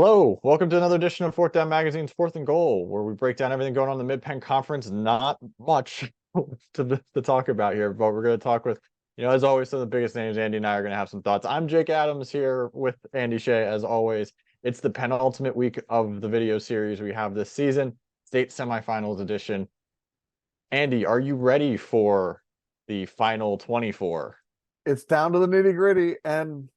Hello, welcome to another edition of Fourth Down Magazine's Fourth and Goal, where we break down everything going on in the Mid-Penn Conference. Not much to talk about here, but we're going to talk with, as always, some of the biggest names. Andy and I are going to have some thoughts. I'm Jake Adams here with Andy Shea, as always. It's the penultimate week of the video series we have this season, state semifinals edition. Andy, are you ready for the final 24? It's down to the nitty gritty, and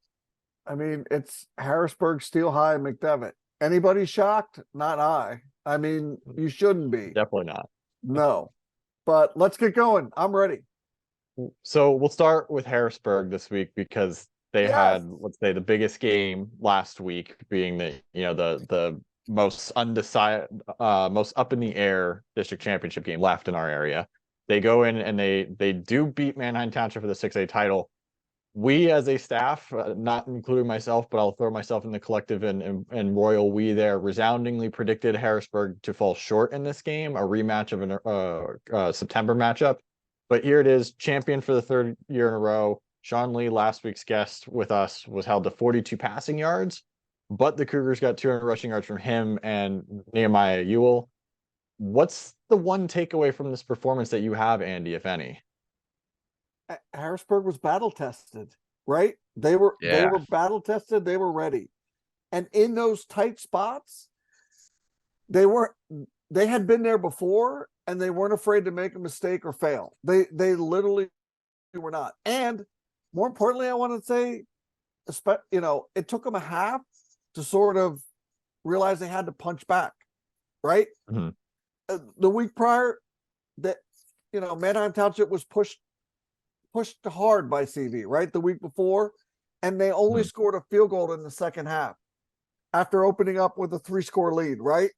I mean, it's Harrisburg, Steel High, McDevitt. Anybody shocked? Not I. I mean, you shouldn't be. Definitely not. No, but let's get going. I'm ready. So we'll start with Harrisburg this week because they Yes. had, let's say, the biggest game last week being the most undecided, most up in the air district championship game left in our area. They go in and they do beat Manheim Township for the 6A title. We as a staff, not including myself, but I'll throw myself in the collective and royal we there, resoundingly predicted Harrisburg to fall short in this game, a rematch of a September matchup. But here it is, champion for the third year in a row. Sean Lee, last week's guest with us, was held to 42 passing yards, but the Cougars got 200 rushing yards from him and Nehemiah Ewell. What's the one takeaway from this performance that you have, Andy, if any? Harrisburg was battle tested, right? They were battle tested. They were ready, and in those tight spots, they had been there before, and they weren't afraid to make a mistake or fail. They literally were not. And more importantly, I want to say, it took them a half to sort of realize they had to punch back, right? Mm-hmm. The week prior, that Manheim Township was pushed hard by CV, right? The week before, and they only scored a field goal in the second half after opening up with a 3-score lead, right?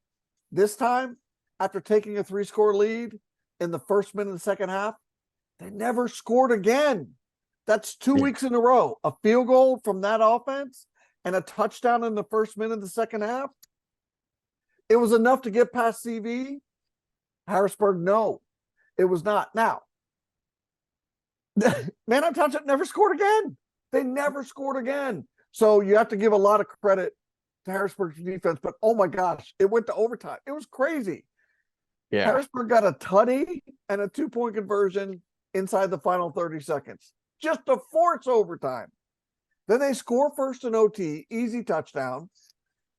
This time, after taking a 3-score lead in the first minute of the second half, they never scored again. That's 2 weeks in a row. A field goal from that offense and a touchdown in the first minute of the second half. It was enough to get past CV. Harrisburg, no, it was not. Now, Manheim Township never scored again. They never scored again. So you have to give a lot of credit to Harrisburg's defense. But oh my gosh, it went to overtime. It was crazy. Yeah. Harrisburg got a tutty and a 2-point conversion inside the final 30 seconds, just to force overtime. Then they score first in OT, easy touchdown.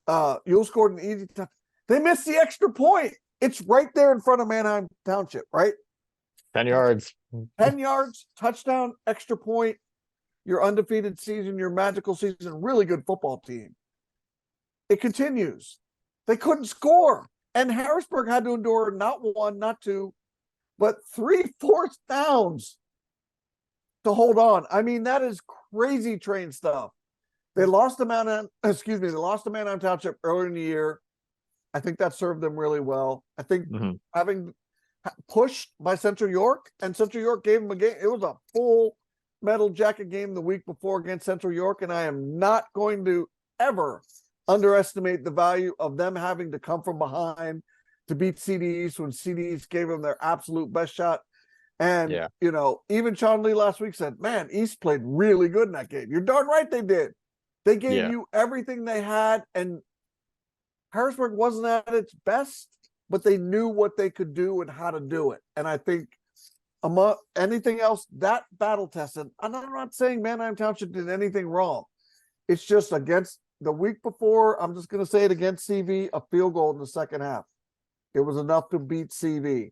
Ewell scored an easy touchdown. They missed the extra point. It's right there in front of Manheim Township, right? 10 yards. 10 yards, touchdown, extra point, your undefeated season, your magical season, really good football team. It continues. They couldn't score. And Harrisburg had to endure not one, not two, but 3 fourth downs to hold on. I mean, that is crazy train stuff. They lost to Manheim Township earlier in the year. I think that served them really well. I think having pushed by Central York, and Central York gave them a game. It was a full medal jacket game the week before against Central York, and I am not going to ever underestimate the value of them having to come from behind to beat CD East when CD East gave them their absolute best shot. And, even Sean Lee last week said, man, East played really good in that game. You're darn right they did. They gave you everything they had, and Harrisburg wasn't at its best, but they knew what they could do and how to do it. And I think among anything else, that battle tested, and I'm not saying Manheim Township did anything wrong. It's just against the week before, I'm just going to say it against CV, a field goal in the second half. It was enough to beat CV.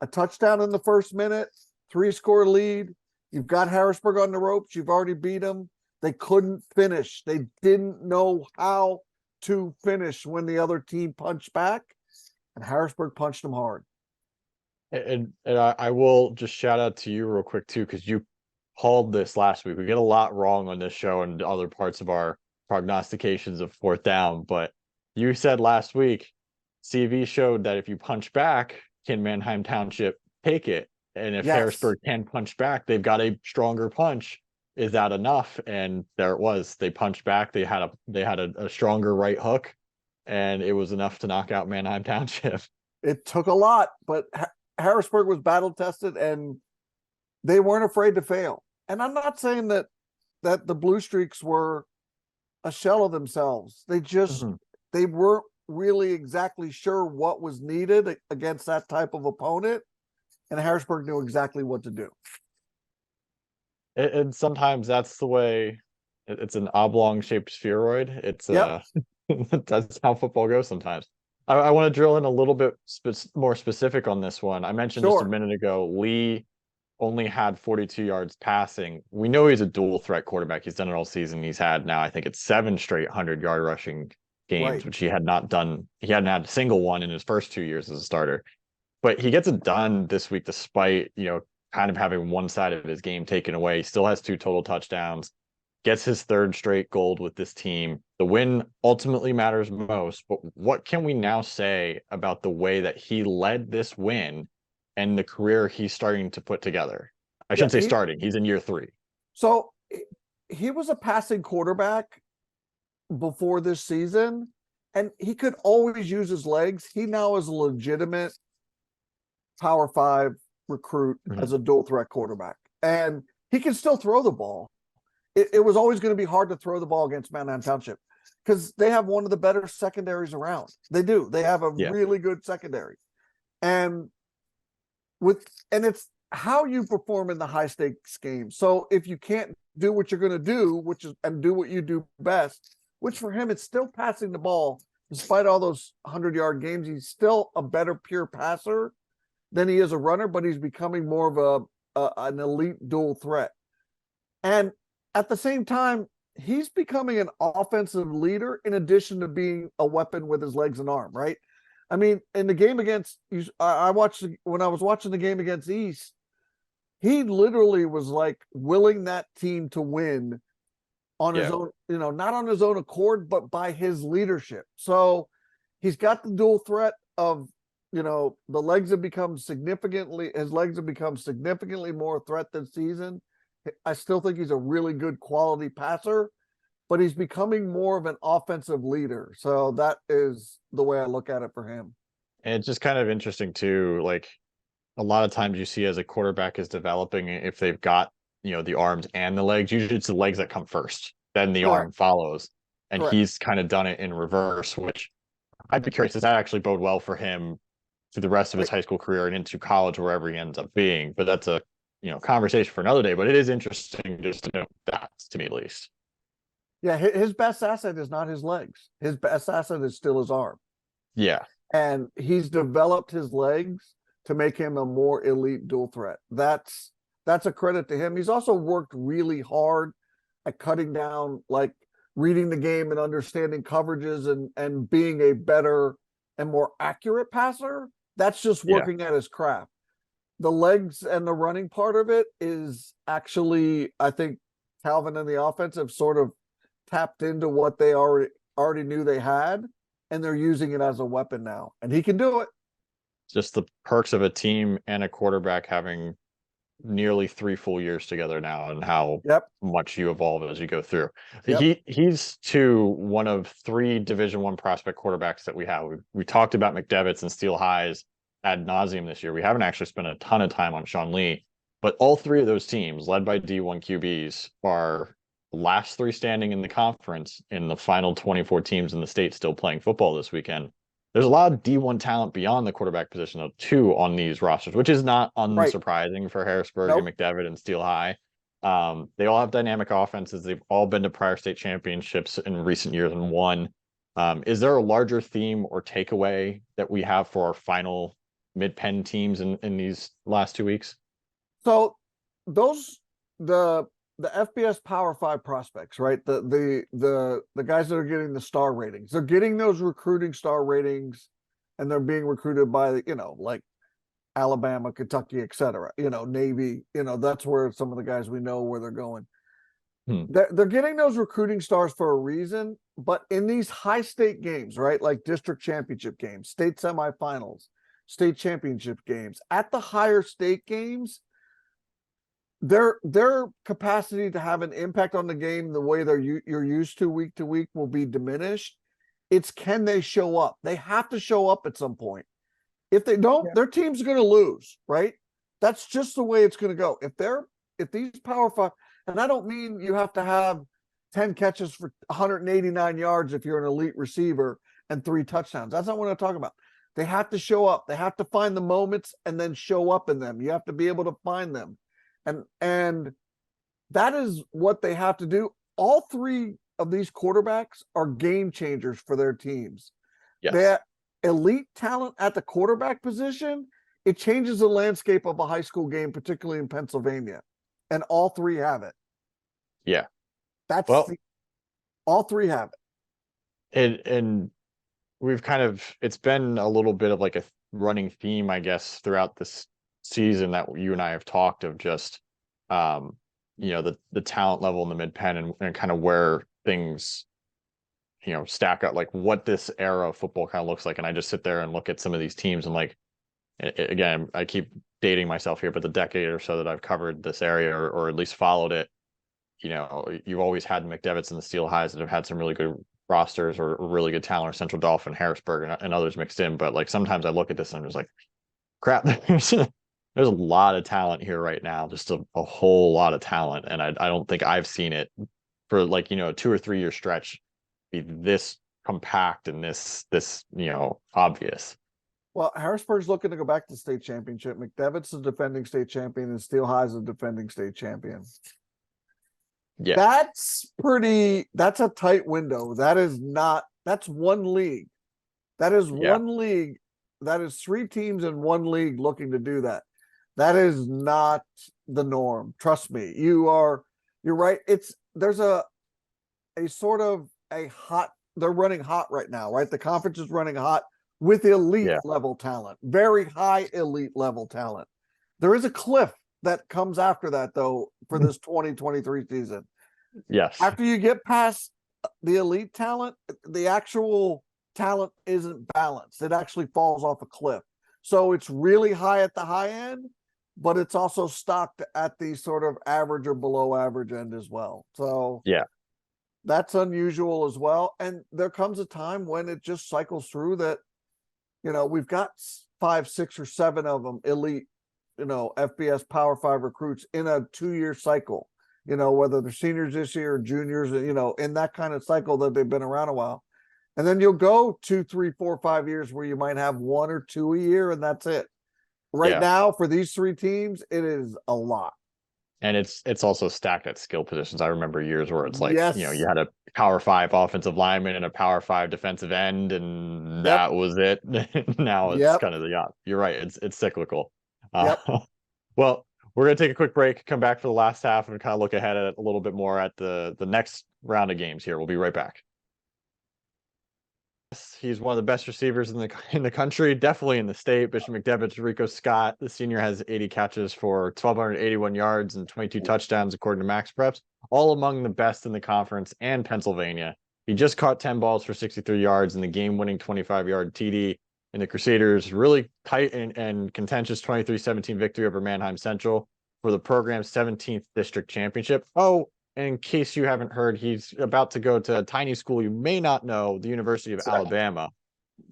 A touchdown in the first minute, 3-score lead. You've got Harrisburg on the ropes. You've already beat them. They couldn't finish. They didn't know how to finish when the other team punched back, and Harrisburg punched them hard. And I will just shout out to you real quick too, because you called this last week. We get a lot wrong on this show and other parts of our prognostications of fourth down, but you said last week CV showed that if you punch back, can Manheim Township take it? And if Harrisburg can punch back, they've got a stronger punch. Is that enough? And there it was. They punched back. They had a stronger right hook, and it was enough to knock out Manheim Township. It took a lot, but Harrisburg was battle tested, and they weren't afraid to fail. And I'm not saying that the Blue Streaks were a shell of themselves. Mhm. They weren't really exactly sure what was needed against that type of opponent, and Harrisburg knew exactly what to do. And sometimes that's the way. It's an oblong shaped spheroid. It's Yep, that's how football goes sometimes. I want to drill in a little bit more specific on this one. I mentioned just a sure. minute ago, Lee only had 42 yards passing. We know he's a dual threat quarterback. He's done it all season. He's had now, I think it's 7 straight 100-yard rushing games, Right. which he had not done. He hadn't had a single one in his first 2 years as a starter. But he gets it done this week despite, kind of having one side of his game taken away. He still has 2 total touchdowns, gets his third straight gold with this team. The win ultimately matters most, but what can we now say about the way that he led this win and the career he's starting to put together? I Yeah, shouldn't say starting, he's in year 3. so he was a passing quarterback before this season, and he could always use his legs. He now is a legitimate Power 5 recruit Mhm. as a dual threat quarterback, and he can still throw the ball. It was always going to be hard to throw the ball against Manhattan Township because they have one of the better secondaries around. They do. They have a Yeah. really good secondary, and and it's how you perform in the high stakes game. So if you can't do what you're going to do, which is and do what you do best, which for him it's still passing the ball, despite all those 100-yard games, he's still a better pure passer than he is a runner, but he's becoming more of an elite dual threat. And at the same time, he's becoming an offensive leader in addition to being a weapon with his legs and arm, right? I mean, in the game against I watched when I was watching the game against East, he literally was like willing that team to win on his Yeah. own, not on his own accord, but by his leadership. So he's got the dual threat of, the legs have become significantly, his legs have become significantly more a threat this season. I still think he's a really good quality passer, but he's becoming more of an offensive leader. So that is the way I look at it for him. And it's just kind of interesting too, like a lot of times you see as a quarterback is developing, if they've got, the arms and the legs, usually it's the legs that come first, then the Correct. arm follows. And Correct. he's kind of done it in reverse, which I'd be curious, does that actually bode well for him through the rest of his Right. high school career and into college, wherever he ends up being? But that's a, conversation for another day. But it is interesting just to know that, to me at least. Yeah, his best asset is not his legs. His best asset is still his arm. Yeah. And he's developed his legs to make him a more elite dual threat. That's a credit to him. He's also worked really hard at cutting down, like reading the game and understanding coverages and being a better and more accurate passer. That's just Yeah. working at his craft. The legs and the running part of it is actually, I think, Calvin and the offense have sort of tapped into what they already knew they had, and they're using it as a weapon now, and he can do it. Just the perks of a team and a quarterback having nearly 3 full years together now and how Yep. much you evolve as you go through. Yep. He's too one of 3 Division I prospect quarterbacks that we have. We talked about McDevitt's and Steel Highs ad nauseum this year. We haven't actually spent a ton of time on Sean Lee, but all 3 of those teams, led by D1 QBs, are last 3 standing in the conference in the final 24 teams in the state still playing football this weekend. There's a lot of D1 talent beyond the quarterback position, though, too, on these rosters, which is not Right. unsurprising for Harrisburg and Nope. McDevitt and Steel High. They all have dynamic offenses. They've all been to prior state championships in recent years and won. Is there a larger theme or takeaway that we have for our final mid-pen teams in these last 2 weeks? So those the FBS Power 5 prospects, right? The guys that are getting the star ratings, they're getting those recruiting star ratings, and they're being recruited by like Alabama, Kentucky, etc. Navy. That's where some of the guys we know where they're going. Hmm. They're getting those recruiting stars for a reason, but in these high stake games, right, like district championship games, state semifinals, state championship games, at the higher stake games, their capacity to have an impact on the game the way you're used to week will be diminished. It's can they show up? They have to show up at some point. If they don't, Yeah. their team's going to lose, right? That's just the way it's going to go. If these Power 5, and I don't mean you have to have 10 catches for 189 yards if you're an elite receiver and 3 touchdowns. That's not what I'm talking about. They have to show up. They have to find the moments and then show up in them. You have to be able to find them. And that is what they have to do. All 3 of these quarterbacks are game changers for their teams. Yes. That elite talent at the quarterback position, it changes the landscape of a high school game, particularly in Pennsylvania. And all 3 have it. Yeah. That's well, all 3 have it. And we've it's been a little bit of like a running theme, I guess, throughout this season that you and I have talked of just, the talent level in the mid-pen and kind of where things, stack up, like what this era of football kind of looks like. And I just sit there and look at some of these teams and like, again, I keep dating myself here, but the decade or so that I've covered this area or at least followed it, you've always had the McDevitt's and the Steel Highs that have had some really good rosters or really good talent, or Central Dauphin, Harrisburg, and others mixed in. But like sometimes I look at this and I'm just like, crap, there's a lot of talent here right now, just a whole lot of talent. And I don't think I've seen it for like, a 2 or 3 year stretch be this compact and this obvious. Well, Harrisburg's looking to go back to the state championship. McDevitt's the defending state champion and Steel High's the defending state champion. Yeah. That's a tight window. That's one league. That is one league. That is 3 teams in one league looking to do that. That is not the norm. Trust me. You're right. There's a sort of they're running hot right now, right? The conference is running hot with elite level talent, very high elite level talent. There is a cliff that comes after that, though, for this 2023 season. Yes. After you get past the elite talent, the actual talent isn't balanced. It actually falls off a cliff. So it's really high at the high end, but it's also stocked at the sort of average or below average end as well. So that's unusual as well. And there comes a time when it just cycles through that, we've got 5, 6, or 7 of them elite, FBS Power 5 recruits in a 2-year cycle, whether they're seniors this year or juniors, in that kind of cycle that they've been around a while. And then you'll go 2, 3, 4, 5 years where you might have 1 or 2 a year, and that's it. Right now, for these 3 teams, it is a lot. And it's also stacked at skill positions. I remember years where it's like, you had a Power 5 offensive lineman and a Power 5 defensive end, and that was it. Now it's kind of you're right. It's cyclical. Well, we're going to take a quick break, come back for the last half, and kind of look ahead at a little bit more at the next round of games here. We'll be right back. He's one of the best receivers in the country, definitely in the state. Bishop McDevitt's Rico Scott, the senior, has 80 catches for 1,281 yards and 22 touchdowns, according to Max Preps, all among the best in the conference and Pennsylvania. He just caught 10 balls for 63 yards in the game-winning 25-yard TD in the Crusaders' really tight and contentious 23-17 victory over Manheim Central for the program's 17th district championship. Oh, in case you haven't heard, he's about to go to a tiny school you may not know, the University of Alabama.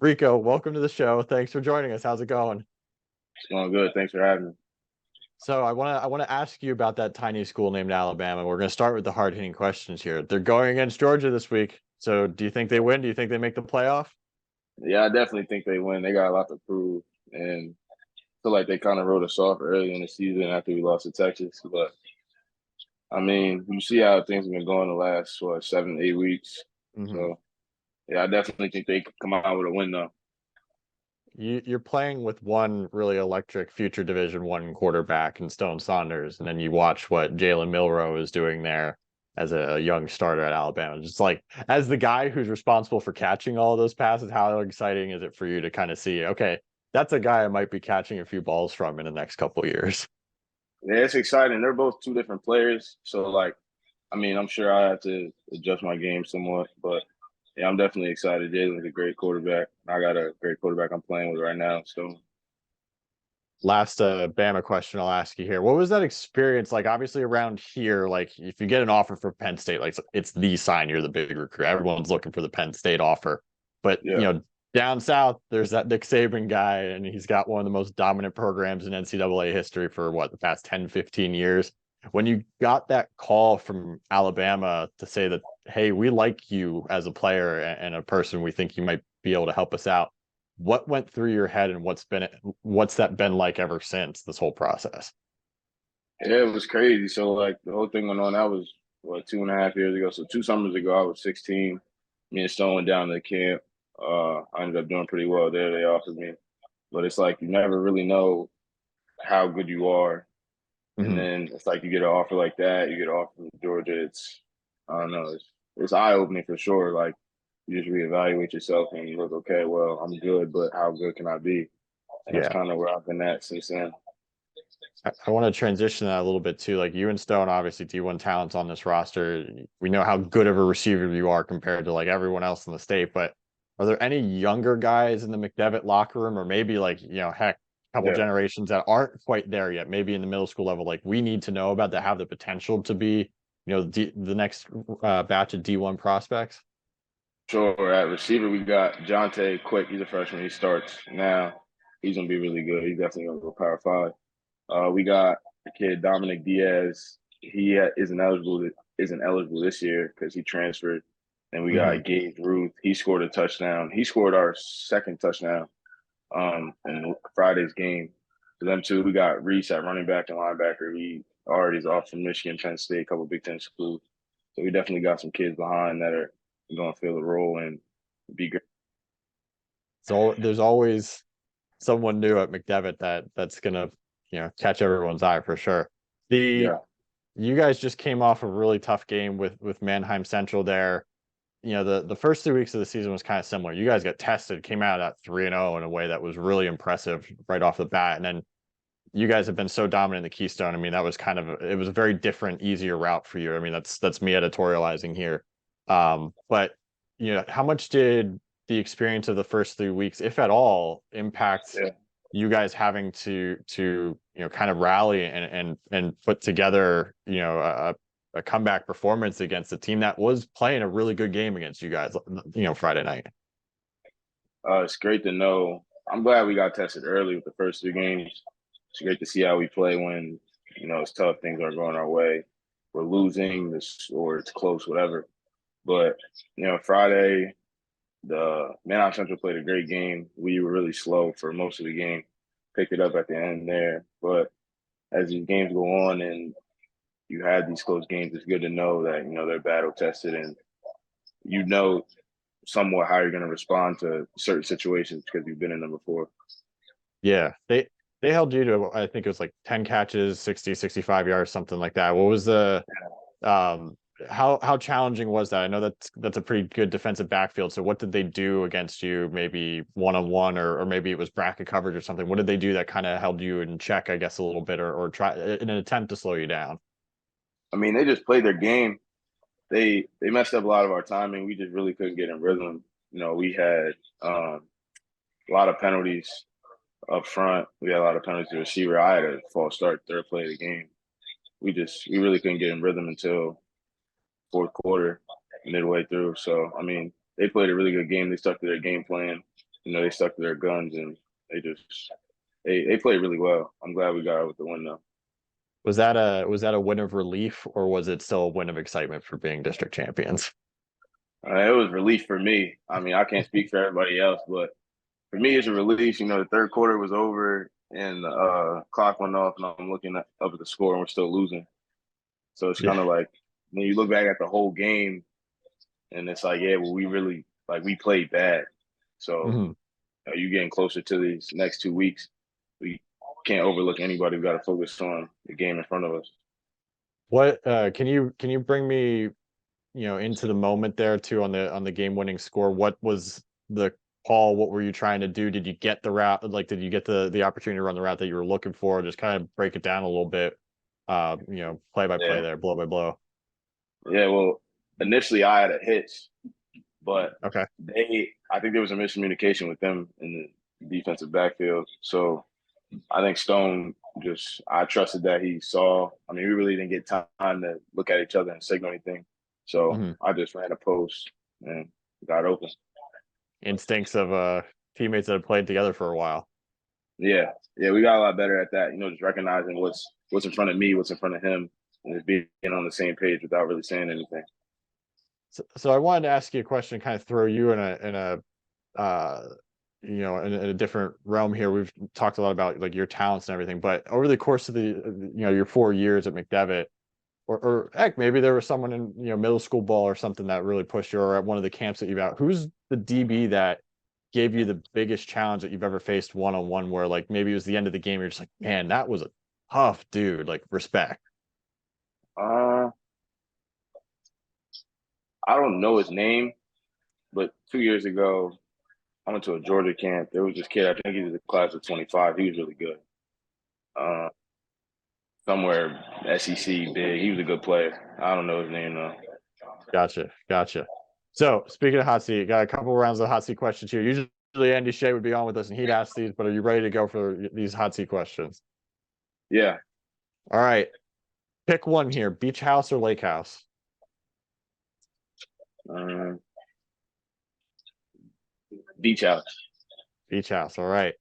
Rico, welcome to the show. Thanks for joining us. How's it going? It's going good. Thanks for having me. So I want to ask you about that tiny school named Alabama. We're going to start with the hard-hitting questions here. They're going against Georgia this week. So do you think they win? Do you think they make the playoff? Yeah, I definitely think they win. They got a lot to prove. And I feel like they kind of wrote us off early in the season after we lost to Texas. But I mean, you see how things have been going the last 7, 8 weeks. Mm-hmm. So yeah, I definitely think they could come out with a win though. You're playing with one really electric future Division I quarterback in Stone Saunders, and then you watch what Jalen Milroe is doing there as a young starter at Alabama. Just like, as the guy who's responsible for catching all of those passes, how exciting is it for you to kind of see, okay, that's a guy I might be catching a few balls from in the next couple of years? Yeah, it's exciting. They're both 2 different players. So, I'm sure I have to adjust my game somewhat. But, yeah, I'm definitely excited. Jalen's a great quarterback. I got a great quarterback I'm playing with right now. So, last Bama question I'll ask you here. What was that experience like? Obviously, around here, like if you get an offer for Penn State, like it's the sign you're the big recruit. Everyone's looking for the Penn State offer. But, down south, there's that Nick Saban guy, and he's got one of the most dominant programs in NCAA history for the past 10, 15 years. when you got that call from Alabama to say that, hey, we like you as a player and a person, we think you might be able to help us out. What went through your head, and what's that been like ever since this whole process? Yeah, it was crazy. So like the whole thing went on. That was what 2.5 years ago. So 2 summers ago, I was 16. Me and Stone went down to the camp. I ended up doing pretty well there. They offered me, but it's like you never really know how good you are. And Mhm. then it's like you get an offer like that, you get an offer from Georgia. It's I don't know, it's eye opening for sure. Like you just reevaluate yourself and you look, okay, well, I'm good, but how good can I be? And that's Yeah. kind of where I've been at since then. I want to transition that a little bit too. Like you and Stone, obviously D1 talents on this roster. We know how good of a receiver you are compared to like everyone else in the state. But are there any younger guys in the McDevitt locker room, or maybe like heck, a couple Yeah, generations that aren't quite there yet, maybe in the middle school level, like we need to know about that have the potential to be, the next batch of D1 prospects? sure. At receiver, we got Jonte Quick. He's a freshman. He starts now. He's gonna be really good. He's definitely gonna go Power Five. We got the kid Dominic Diaz. He isn't eligible this year because he transferred. And we Hmm. got Gabe Ruth. He scored a touchdown. He scored our second touchdown in Friday's game. For them two, we got Reese at running back and linebacker. He already is off from Michigan, Penn State, a couple of Big Ten schools. So we definitely got some kids behind that are going to fill the role and be great. So there's always someone new at McDevitt that's gonna catch everyone's eye for sure. The Yeah. You guys just came off a really tough game with Mannheim Central there. The first 3 weeks of the season was kind of similar. You guys got tested, came out at 3-0 in a way that was really impressive right off the bat. And then you guys have been so dominant in the Keystone. I mean, that was it was a very different, easier route for you. I mean, that's me editorializing here. But how much did the experience of the first 3 weeks, if at all, impact Yeah. you guys having to kind of rally and put together a comeback performance against a team that was playing a really good game against you guys Friday night? It's great to know. I'm glad we got tested early with the first 3 games. It's great to see how we play when, it's tough, things aren't going our way. We're losing this or it's close, whatever. But, Friday, the Manheim Central played a great game. We were really slow for most of the game, picked it up at the end there. But as these games go on and you had these close games, it's good to know that, they're battle tested and you know somewhat how you're going to respond to certain situations because you've been in them before. Yeah, they held you to, I think it was like 10 catches, 65 yards, something like that. What was the um how challenging was that? I know that's a pretty good defensive backfield. So what did they do against you, maybe one-on-one, or maybe it was bracket coverage or something? What did they do that kind of held you in check, I guess, a little bit, or try in an attempt to slow you down? I mean, they just played their game. They messed up a lot of our timing. We just really couldn't get in rhythm. We had a lot of penalties up front. We had a lot of penalties to receiver. I had a false start third play of the game. We really couldn't get in rhythm until fourth quarter, midway through. So I mean, they played a really good game. They stuck to their game plan. They stuck to their guns and they played really well. I'm glad we got out with the win though. Was that a win of relief, or was it still a win of excitement for being district champions? It was relief for me. I mean, I can't speak for everybody else, but for me, it's a relief. The third quarter was over and the clock went off, and I'm looking up at the score, and we're still losing. So it's kind Yeah. of like when you look back at the whole game, and it's like, yeah, well, we really we played bad. So Mhm. you getting closer to these next 2 weeks. We can't overlook anybody. We got to focus on the game in front of us. What can you bring me into the moment there too, on the game winning score? What was the call? What were you trying to do? Did you get the route? Like, did you get the opportunity to run the route that you were looking for? Just kind of break it down a little bit, play by play Yeah, there, blow by blow. yeah. Well, initially I had a hitch, but Okay. I think there was a miscommunication with them in the defensive backfield. So I think Stone I trusted that he saw. I mean, we really didn't get time to look at each other and signal anything. So Hmm. I just ran a post and got open. Instincts of teammates that have played together for a while. Yeah. Yeah. We got a lot better at that, just recognizing what's in front of me, what's in front of him. and just being on the same page without really saying anything. So I wanted to ask you a question, kind of throw you in a in a different realm here. We've talked a lot about like your talents and everything, but over the course of the your 4 years at McDevitt, or heck, maybe there was someone in middle school ball or something that really pushed you, or at one of the camps that you've out. Who's the DB that gave you the biggest challenge that you've ever faced one on one, where like maybe it was the end of the game, you're just like, man, that was a tough dude, like respect. Uh, I don't know his name, but 2 years ago, I went to a Georgia camp. There was this kid, I think he was a class of 25. He was really good. Uh, somewhere SEC big. He was a good player. I don't know his name though. Gotcha. So speaking of hot seat, got a couple rounds of hot seat questions here. Usually Andy Shea would be on with us and he'd ask these, but are you ready to go for these hot seat questions? Yeah. All right. Pick one here, beach house or lake house? Beach house. Beach house. All right.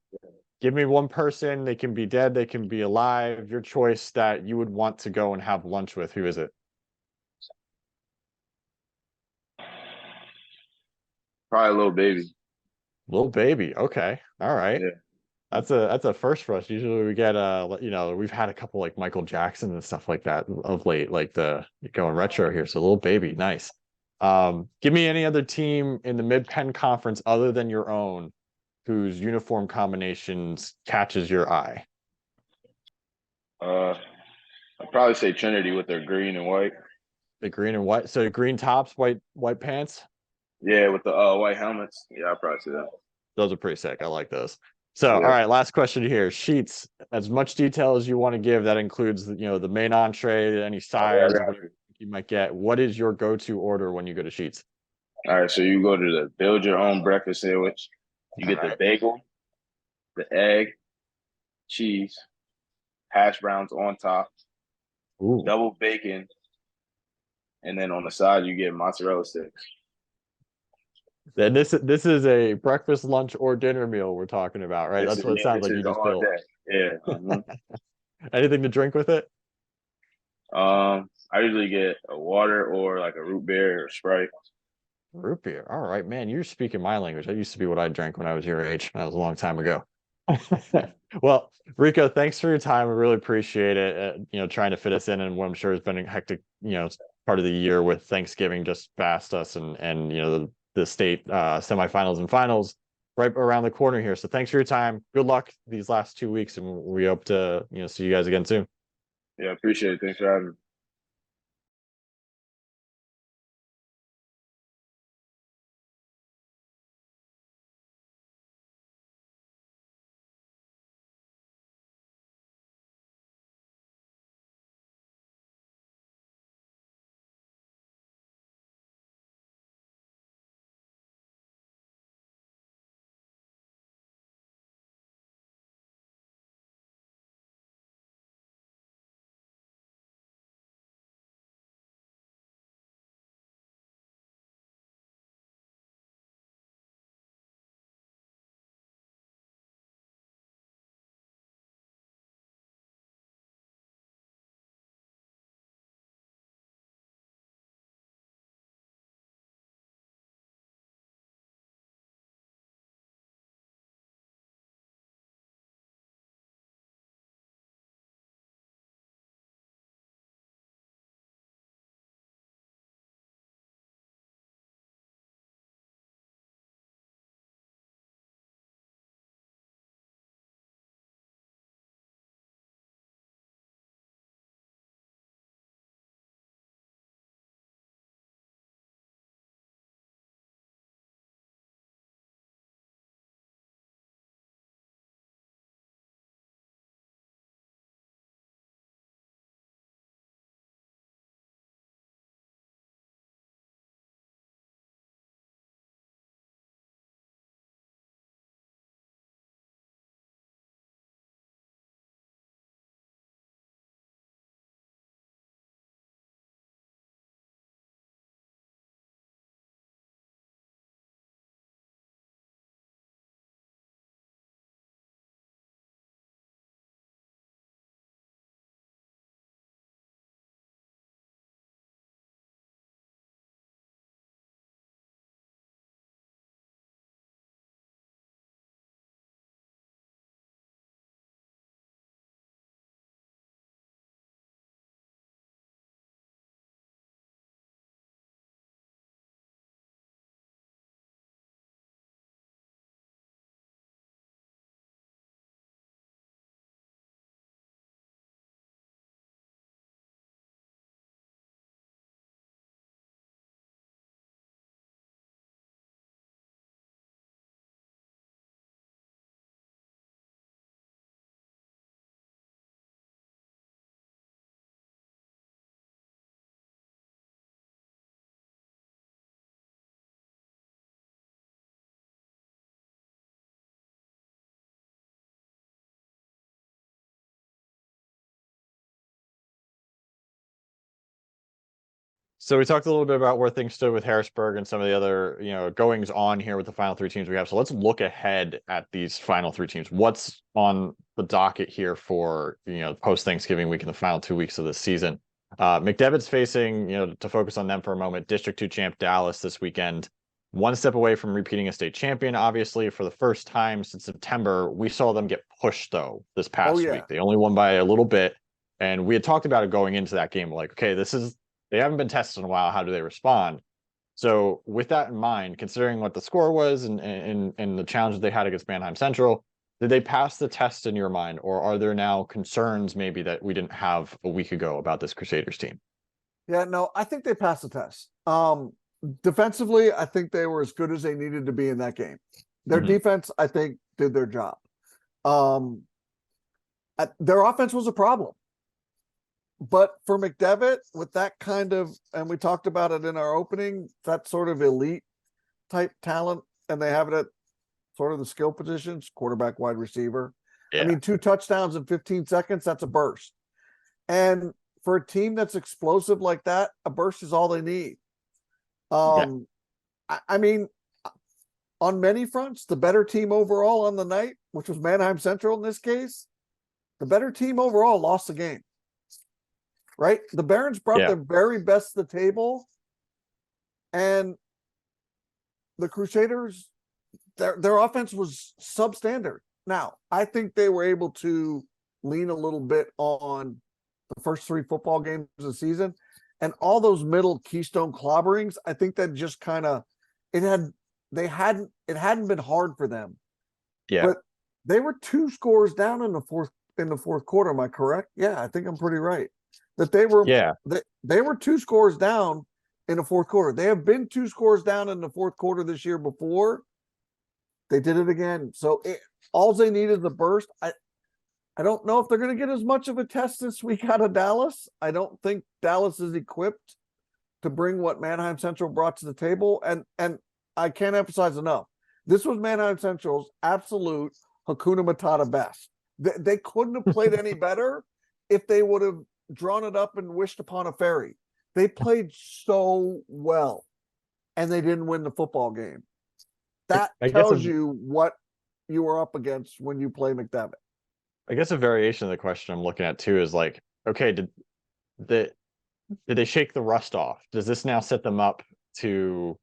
Give me one person. They can be dead. They can be alive. Your choice that you would want to go and have lunch with. Who is it? Probably a little baby. Little baby. Okay. All right. Yeah. That's a first for us. Usually we get we've had a couple like Michael Jackson and stuff like that of late, like the going retro here. So little baby, nice. Give me any other team in the Mid-Penn Conference other than your own whose uniform combinations catches your eye. I'd probably say Trinity with their green and white. The green and white. So green tops, white pants. Yeah, with the white helmets. Yeah, I'd probably say that. Those are pretty sick. I like those. So, Yeah. all right, last question here. Sheets, as much detail as you want to give. That includes the main entree, any sides you might get. What is your go-to order when you go to Sheets? All right, so you go to the build your own breakfast sandwich. You get the bagel, the egg, cheese, hash browns on top, Ooh. double bacon, and then on the side you get mozzarella sticks. Then this is a breakfast, lunch, or dinner meal we're talking about, right? That's what it sounds like you just built. Yeah. Mm-hmm. Anything to drink with it? I usually get a water or like a root beer or Sprite. Root beer. All right, man. You're speaking my language. That used to be what I drank when I was your age. That was a long time ago. Well, Rico, thanks for your time. I really appreciate it. Trying to fit us in what I'm sure has been a hectic, part of the year with Thanksgiving just past us and the state semifinals and finals right around the corner here. So thanks for your time. Good luck these last 2 weeks, and we hope to see you guys again soon. Yeah, appreciate it. Thanks for having me. So we talked a little bit about where things stood with Harrisburg and some of the other, goings on here with the final three teams we have. So let's look ahead at these final three teams. What's on the docket here for, post Thanksgiving week in the final 2 weeks of the season? McDevitt's facing, to focus on them for a moment, District 2 champ Dallas this weekend. One step away from repeating a state champion, obviously, for the first time since September. We saw them get pushed, though, this past week. They only won by a little bit. And we had talked about it going into that game. Like, okay, they haven't been tested in a while. How do they respond? So with that in mind, considering what the score was and the challenges they had against Manheim Central, did they pass the test in your mind? Or are there now concerns maybe that we didn't have a week ago about this Crusaders team? Yeah, no, I think they passed the test. Defensively, I think they were as good as they needed to be in that game. Their defense, I think, did their job. Their offense was a problem. But for McDevitt, with that kind of, and we talked about it in our opening, that sort of elite type talent, and they have it at sort of the skill positions, quarterback, wide receiver. Yeah. I mean, 2 touchdowns in 15 seconds, that's a burst. And for a team that's explosive like that, a burst is all they need. I mean, on many fronts, the better team overall on the night, which was Manheim Central in this case, the better team overall lost the game. Right? The Barons brought their very best to the table, and the Crusaders, their offense was substandard. Now, I think they were able to lean a little bit on the first 3 football games of the season, and all those middle keystone clobberings. I think that just kind of it hadn't been hard for them. Yeah, but they were 2 scores down in the fourth quarter. Am I correct? Yeah, I think I'm pretty right. That they were 2 scores down in the fourth quarter. They have been 2 scores down in the fourth quarter this year before. They did it again. So all they need is a burst. I don't know if they're going to get as much of a test this week out of Dallas. I don't think Dallas is equipped to bring what Manheim Central brought to the table. And I can't emphasize enough. This was Manheim Central's absolute Hakuna Matata best. They couldn't have played any better if they would have drawn it up and wished upon a fairy. They played so well, and they didn't win the football game. That tells you what you are up against when you play McDevitt. I guess a variation of the question I'm looking at too is like, okay, did they shake the rust off? Does this now set them up to,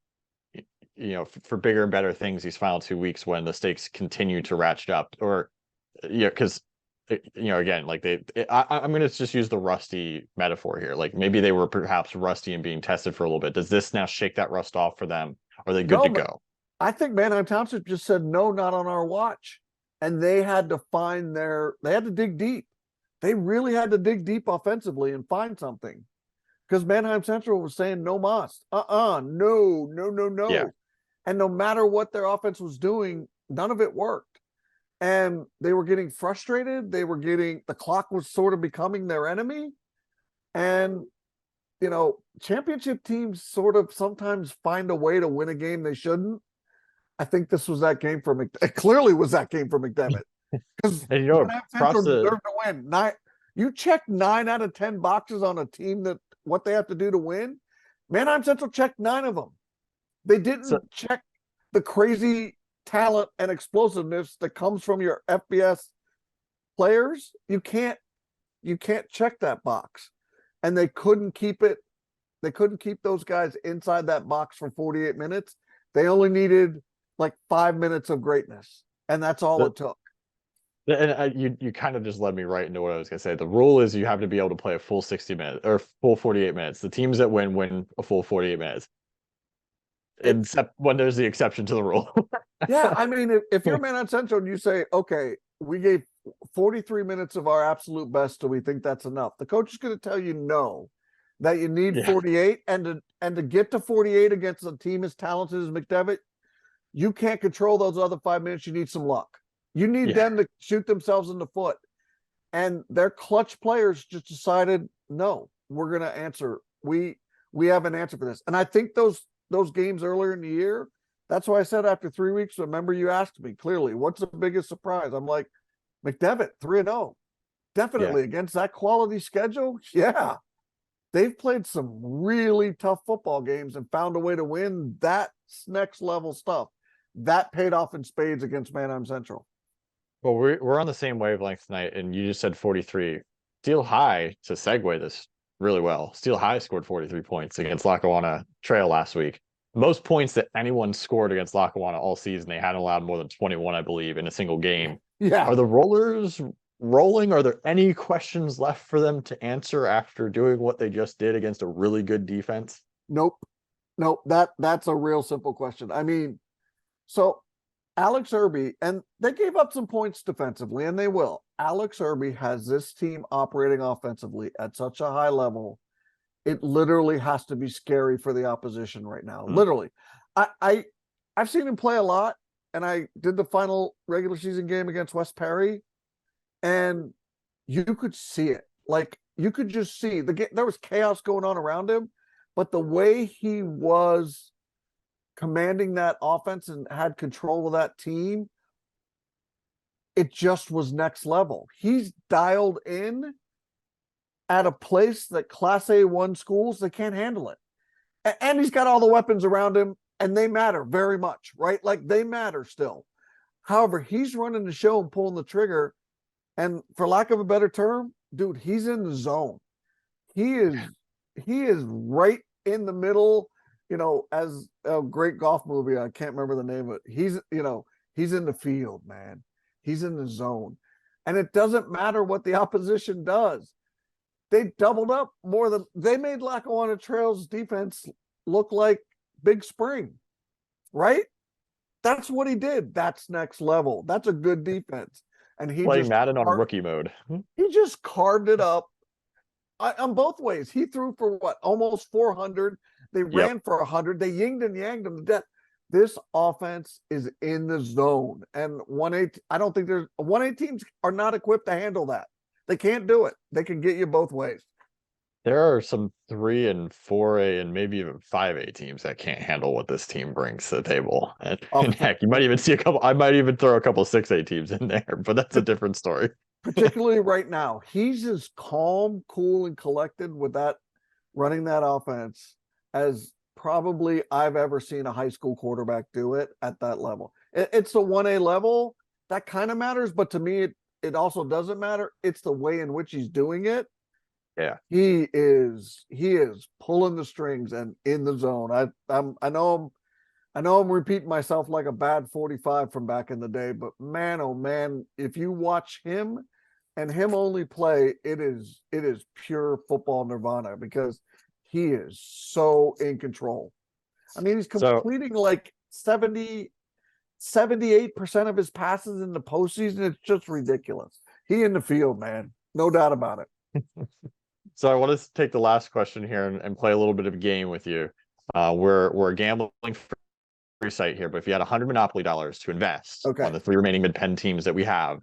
for bigger and better things these final 2 weeks when the stakes continue to ratchet up? Or, because again, like I'm going to just use the rusty metaphor here. Like maybe they were perhaps rusty and being tested for a little bit. Does this now shake that rust off for them? Are they good to go? I think Manheim Township just said, no, not on our watch. And they had to they had to dig deep. They really had to dig deep offensively and find something. Because Manheim Central was saying, no mas. No. Yeah. And no matter what their offense was doing, none of it worked. And they were getting frustrated. The clock was sort of becoming their enemy. And, championship teams sort of sometimes find a way to win a game they shouldn't. I think this was that game for McDevitt. It clearly was that game for McDevitt. Because deserved to win. You check 9 out of 10 boxes on a team that what they have to do to win. Manheim Central checked 9 of them. They didn't check the crazy talent and explosiveness that comes from your FBS players. You can't check that box. And they couldn't keep those guys inside that box for 48 minutes. They only needed like 5 minutes of greatness, and that's all it took. And you kind of just led me right into what I was going to say. The rule is you have to be able to play a full 60 minutes or full 48 minutes. The teams that win a full 48 minutes. Except when there's the exception to the rule. Yeah, I mean, if you're Manheim Central and you say, okay, we gave 43 minutes of our absolute best, do we think that's enough? The coach is going to tell you no, that you need 48, and to get to 48 against a team as talented as McDevitt, you can't control those other 5 minutes. You need some luck. You need them to shoot themselves in the foot. And their clutch players just decided, no, we're going to answer. We have an answer for this. And I think those games earlier in the year, that's why I said after 3 weeks, remember you asked me clearly, what's the biggest surprise? I'm like, McDevitt, 3-0. Definitely against that quality schedule. Yeah. they've played some really tough football games and found a way to win. That's next level stuff. That paid off in spades against Manheim Central. Well, we're on the same wavelength tonight, and you just said 43. Steel High, to segue this really well. Steel High scored 43 points against Lackawanna Trail last week. Most points that anyone scored against Lackawanna all season. They hadn't allowed more than 21, I believe, in a single game. Yeah. Are the Rollers rolling? Are there any questions left for them to answer after doing what they just did against a really good defense? Nope. Nope. That's a real simple question. I mean, so Alex Irby, and they gave up some points defensively, and they will. Alex Irby has this team operating offensively at such a high level. It literally has to be scary for the opposition right now. Literally. I've seen him play a lot, and I did the final regular season game against West Perry, and you could see it. Like, you could just see there was chaos going on around him, but the way he was commanding that offense and had control of that team, it just was next level. He's dialed in at a place that Class A1 schools, they can't handle it. And he's got all the weapons around him, and they matter very much, right? Like, they matter still. However, he's running the show and pulling the trigger. And for lack of a better term, dude, he's in the zone. He is right in the middle, as a great golf movie. I can't remember the name of it. He's in the field, man. He's in the zone. And it doesn't matter what the opposition does. They doubled up they made Lackawanna Trail's defense look like Big Spring, right? That's what he did. That's next level. That's a good defense. And he Playing just Madden on rookie mode. He just carved it up on both ways. He threw for almost 400. They ran for 100. They yinged and yanged him to death. This offense is in the zone. And 1A, I don't think 1A teams are not equipped to handle that. They can't do it. They can get you both ways. There are some 3 and 4A and maybe even 5A teams that can't handle what this team brings to the table. And heck, you might even see I might even throw a couple 6A teams in there, but that's a different story. Particularly right now, he's as calm, cool, and collected with that, running that offense, as probably I've ever seen a high school quarterback do it at that level. It's the 1A level that kind of matters, but to me, it also doesn't matter. It's the way in which he's doing it. Yeah, he is pulling the strings and in the zone. I know I'm repeating myself like a bad 45 from back in the day, but man, oh man, if you watch him and him only play, it is pure football nirvana, because he is so in control. I mean, he's completing like 78% of his passes in the postseason. It's just ridiculous. He in the field, man. No doubt about it. So I want to take the last question here and play a little bit of a game with you. We're a gambling free site here, but if you had 100 Monopoly dollars to invest on the 3 remaining Mid-Penn teams that we have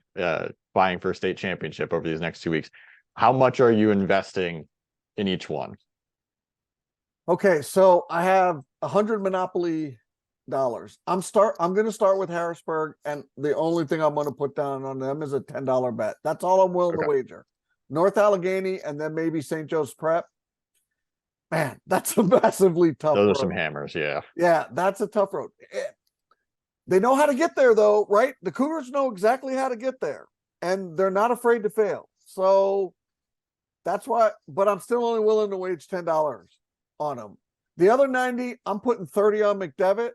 vying for a state championship over these next 2 weeks, how much are you investing in each one? Okay, so I have 100 Monopoly dollars. I'm going to start with Harrisburg, and the only thing I'm going to put down on them is a $10 bet. That's all I'm willing to wager. North Allegheny, and then maybe St. Joe's Prep. Man, that's a massively tough road. Those are some hammers, yeah. Yeah, that's a tough road. They know how to get there, though, right? The Cougars know exactly how to get there, and they're not afraid to fail. So that's why, but I'm still only willing to wage $10 on them. The other 90, I'm putting 30 on McDevitt,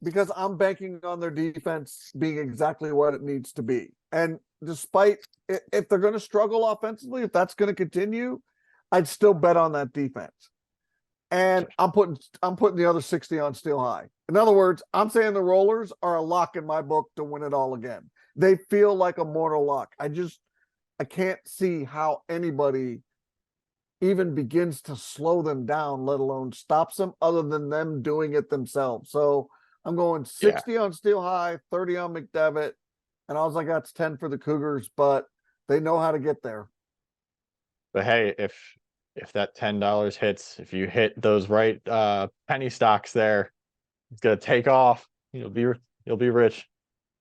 because I'm banking on their defense being exactly what it needs to be. And despite if they're going to struggle offensively, if that's going to continue, I'd still bet on that defense. And I'm putting the other 60 on Steel High. In other words, I'm saying the Rollers are a lock in my book to win it all again. They feel like a mortal lock. I can't see how anybody even begins to slow them down, let alone stops them, other than them doing it themselves. So I'm going 60 on Steel High, 30 on McDevitt, and I was like, that's 10 for the Cougars, but they know how to get there. But hey, if that $10 hits, if you hit those right penny stocks there, it's gonna take off. You'll be rich.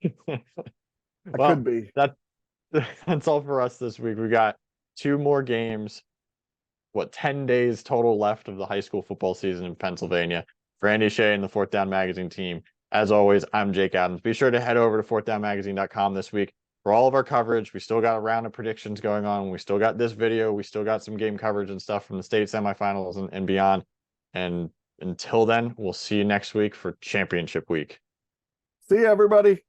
Could be. That's all for us this week. We got 2 more games what, 10 days total left of the high school football season in Pennsylvania. For Andy Shea and the Fourth Down Magazine team, as always, I'm Jake Adams. Be sure to head over to fourthdownmagazine.com this week for all of our coverage. We still got a round of predictions going on. We still got this video. We still got some game coverage and stuff from the state semifinals and beyond. And until then, we'll see you next week for championship week. See you, everybody.